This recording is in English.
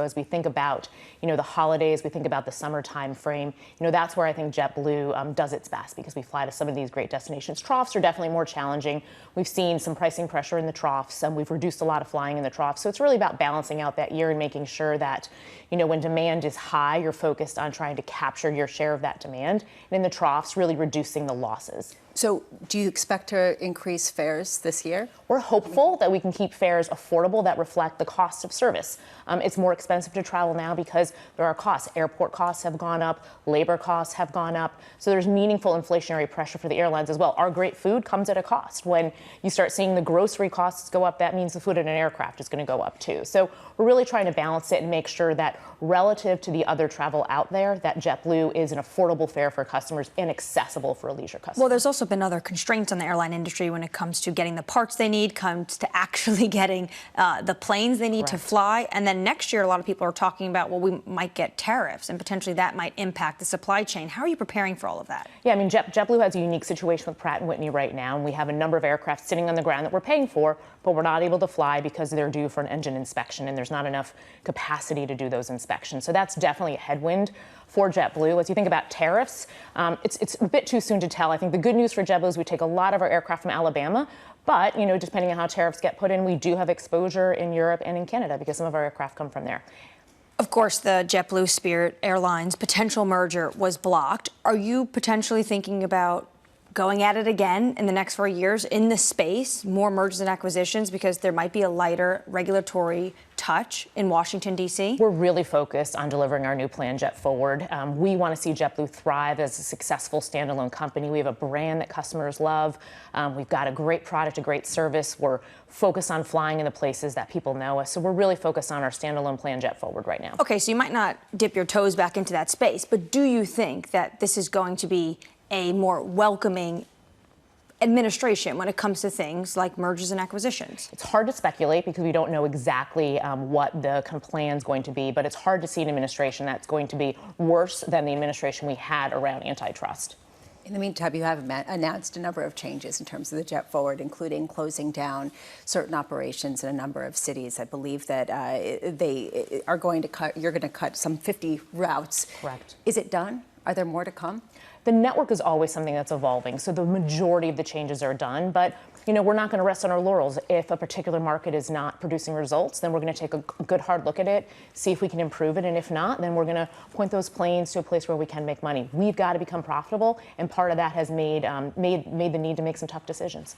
As we think about, the holidays, we think about the summer time frame, that's where I think JetBlue does its best because we fly to some of these great destinations. Troughs are definitely more challenging. We've seen some pricing pressure in the troughs, and we've reduced a lot of flying in the troughs. So it's really about balancing out that year and making sure that, when demand is high, you're focused on trying to capture your share of that demand. And in the troughs, really reducing the losses. So do you expect to increase fares this year? We're hopeful that we can keep fares affordable that reflect the cost of service. It's more expensive to travel now because there are costs. Airport costs have gone up, labor costs have gone up. So there's meaningful inflationary pressure for the airlines as well. Our great food comes at a cost. When you start seeing the grocery costs go up, that means the food in an aircraft is going to go up too. So we're really trying to balance it and make sure that relative to the other travel out there, that JetBlue is an affordable fare for customers and accessible for a leisure customer. Well, there's also been other constraints on the airline industry when it comes to getting the parts they need, comes to actually getting the planes they need to fly. And then next year, a lot of people are talking about, well, we might get tariffs and potentially that might impact the supply chain. How are you preparing for all of that? Yeah, JetBlue has a unique situation with Pratt & Whitney right now, and we have a number of aircraft sitting on the ground that we're paying for, but we're not able to fly because they're due for an engine inspection, and there's not enough capacity to do those inspections. So that's definitely a headwind for JetBlue. As you think about tariffs, it's a bit too soon to tell. I think the good news for JetBlue is we take a lot of our aircraft from Alabama, but, depending on how tariffs get put in, we do have exposure in Europe and in Canada because some of our aircraft come from there. Of course, the JetBlue Spirit Airlines potential merger was blocked. Are you potentially thinking about going at it again in the next 4 years in this space, more mergers and acquisitions, because there might be a lighter regulatory touch in Washington, D.C.? We're really focused on delivering our new plan, JetForward. We want to see JetBlue thrive as a successful standalone company. We have a brand that customers love. We've got a great product, a great service. We're focused on flying in the places that people know us. So we're really focused on our standalone plan, JetForward, right now. Okay, so you might not dip your toes back into that space, but do you think that this is going to be a more welcoming administration when it comes to things like mergers and acquisitions? It's hard to speculate because we don't know exactly what the plan is going to be, but it's hard to see an administration that's going to be worse than the administration we had around antitrust. In the meantime, you have announced a number of changes in terms of the JetForward, including closing down certain operations in a number of cities. I believe that they are going to cut, you're going to cut some 50 routes. Correct. Is it done? Are there more to come? The network is always something that's evolving, so the majority of the changes are done, but we're not going to rest on our laurels. If a particular market is not producing results, then we're going to take a good hard look at it, see if we can improve it, and if not, then we're going to point those planes to a place where we can make money. We've got to become profitable, and part of that has made the need to make some tough decisions.